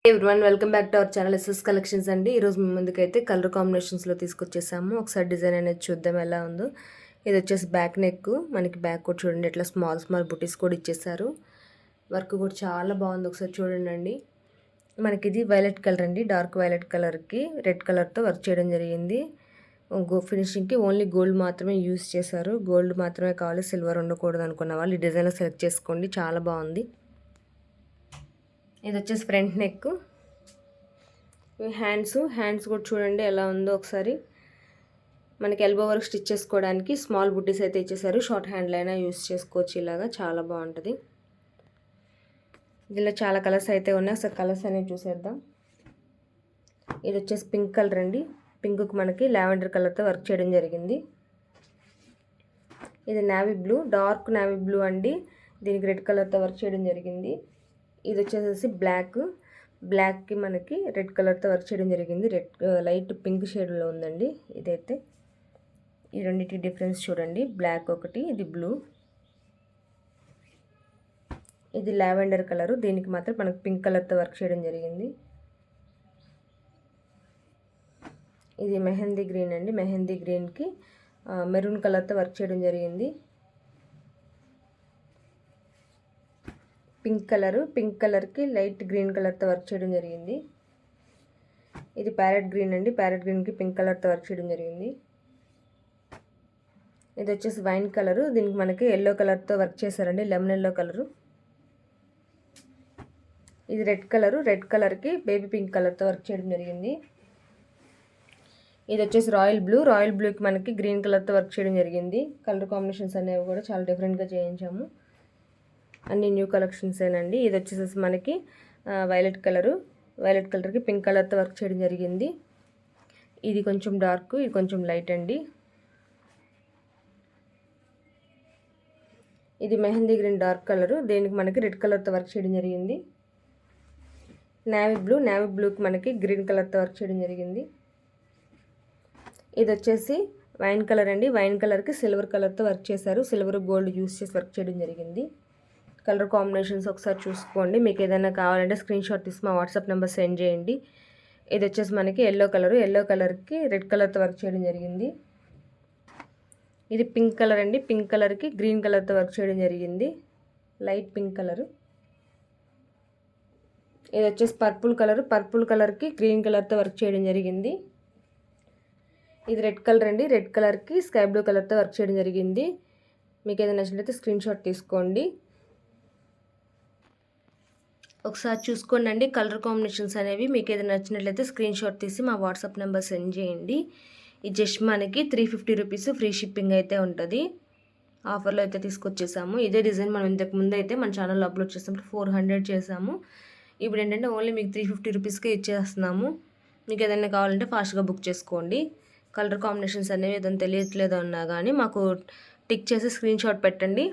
Everyone welcome back to our channel SS collections అండి. ఈరోజు మీ ముందుకైతే కలర్ కాంబినేషన్స్లో తీసుకొచ్చేసాము. ఒకసారి డిజైన్ అనేది చూద్దాం ఎలా ఉందో. ఇది వచ్చేసి బ్యాక్ నెక్, మనకి బ్యాక్ కూడా చూడండి ఇట్లా స్మాల్ స్మాల్ బుటీస్ కూడా ఇచ్చేసారు. వర్క్ కూడా చాలా బాగుంది, ఒకసారి చూడండి అండి. మనకి ఇది వైలెట్ కలర్ అండి, డార్క్ వైలెట్ కలర్కి రెడ్ కలర్తో వర్క్ చేయడం జరిగింది. ఫినిషింగ్కి ఓన్లీ గోల్డ్ మాత్రమే యూస్ చేశారు. గోల్డ్ మాత్రమే కావాలి, సిల్వర్ ఉండకూడదు అనుకున్న వాళ్ళు ఈ డిజైన్ సెలెక్ట్ చేసుకోండి, చాలా బాగుంది. ఇది వచ్చేసి ఫ్రంట్ నెక్, హ్యాండ్స్ కూడా చూడండి ఎలా ఉందో ఒకసారి. మనకి ఎల్బో వర్క్ స్టిచ్ చేసుకోవడానికి స్మాల్ బుట్టీస్ అయితే ఇచ్చేసారు. షార్ట్ హ్యాండ్లు అయినా యూస్ చేసుకోవచ్చు, ఇలాగా చాలా బాగుంటుంది. దీనిలో చాలా కలర్స్ అయితే ఉన్నాయి, ఒకసారి కలర్స్ అనేవి చూసేద్దాం. ఇది వచ్చేసి పింక్ కలర్ అండి. పింక్కి మనకి లావెండర్ కలర్తో వర్క్ చేయడం జరిగింది. ఇది navy blue, dark navy blue అండి. దీనికి రెడ్ కలర్తో వర్క్ చేయడం జరిగింది. ఇది వచ్చేసి బ్లాక్కి మనకి రెడ్ కలర్తో వర్క్ చేయడం జరిగింది. లైట్ పింక్ షేడ్లో ఉందండి ఇదైతే. ఈ రెండింటి డిఫరెన్స్ చూడండి, బ్లాక్ ఒకటి, ఇది బ్లూ. ఇది లావెండర్ కలరు, దీనికి మాత్రం మనకి పింక్ కలర్తో వర్క్ చేయడం జరిగింది. ఇది మెహందీ గ్రీన్ అండి. మెహందీ గ్రీన్కి మెరూన్ కలర్తో వర్క్ చేయడం జరిగింది. పింక్ కలర్కి లైట్ గ్రీన్ కలర్తో వర్క్ చేయడం జరిగింది. ఇది ప్యారెట్ గ్రీన్ అండి. ప్యారెట్ గ్రీన్కి పింక్ కలర్తో వర్క్ చేయడం జరిగింది. ఇది వచ్చేసి వైన్ కలరు, దీనికి మనకి ఎల్లో కలర్తో వర్క్ చేశారండి, లెమన్ ఎల్లో కలరు. ఇది రెడ్ కలర్కి బేబీ పింక్ కలర్తో వర్క్ చేయడం జరిగింది. ఇది వచ్చేసి రాయల్ బ్లూకి మనకి గ్రీన్ కలర్తో వర్క్ చేయడం జరిగింది. కలర్ కాంబినేషన్స్ అనేవి కూడా చాలా డిఫరెంట్గా చేయించాము, అన్ని న్యూ కలెక్షన్స్ ఏనండి. ఇది వచ్చేసి మనకి వైలెట్ కలర్కి పింక్ కలర్తో వర్క్ చేయడం జరిగింది. ఇది కొంచెం డార్క్, ఇది కొంచెం లైట్ అండి. ఇది మెహందీ గ్రీన్ డార్క్ కలరు, దీనికి మనకి రెడ్ కలర్తో వర్క్ చేయడం జరిగింది. నావీ బ్లూకి మనకి గ్రీన్ కలర్తో వర్క్ చేయడం జరిగింది. ఇది వచ్చేసి వైన్ కలర్ అండి. వైన్ కలర్కి సిల్వర్ కలర్తో వర్క్ చేశారు. సిల్వర్ గోల్డ్ యూస్ చేసి వర్క్ చేయడం జరిగింది. కలర్ కాంబినేషన్స్ ఒకసారి చూసుకోండి. మీకు ఏదైనా కావాలంటే స్క్రీన్ షాట్ తీసి మా వాట్సాప్ నెంబర్ సెండ్ చేయండి. ఇది వచ్చేసి మనకి ఎల్లో కలర్కి రెడ్ కలర్తో వర్క్ చేయడం జరిగింది. ఇది పింక్ కలర్ అండి. పింక్ కలర్కి గ్రీన్ కలర్తో వర్క్ చేయడం జరిగింది, లైట్ పింక్ కలరు. ఇది వచ్చేసి పర్పుల్ కలర్కి గ్రీన్ కలర్తో వర్క్ చేయడం జరిగింది. ఇది రెడ్ కలర్ అండి. రెడ్ కలర్కి స్కై బ్లూ కలర్తో వర్క్ చేయడం జరిగింది. మీకు ఏదైనా నచ్చినట్లయితే స్క్రీన్ షాట్ తీసుకోండి, ఒకసారి చూసుకోండి అండి. కలర్ కాంబినేషన్స్ అనేవి మీకు ఏదైనా నచ్చినట్లయితే స్క్రీన్ షాట్ తీసి మా వాట్సాప్ నెంబర్ సెండ్ చేయండి. ఇది జస్ట్ మనకి 350 రూపీస్ ఫ్రీ షిప్పింగ్ అయితే ఉంటుంది. ఆఫర్లో అయితే తీసుకొచ్చేసాము. ఇదే డిజైన్ మనం ఇంతకు ముందు అయితే మన ఛానల్లో అప్లోడ్ చేసినప్పుడు 400 చేసాము. ఇప్పుడు ఏంటంటే ఓన్లీ మీకు 350 రూపీస్కే ఇచ్చేస్తున్నాము. మీకు ఏదైనా కావాలంటే ఫాస్ట్గా బుక్ చేసుకోండి. కలర్ కాంబినేషన్స్ అనేవి ఏదైనా తెలియట్లేదు అన్నా కానీ మాకు టిక్ చేసి స్క్రీన్ షాట్ పెట్టండి,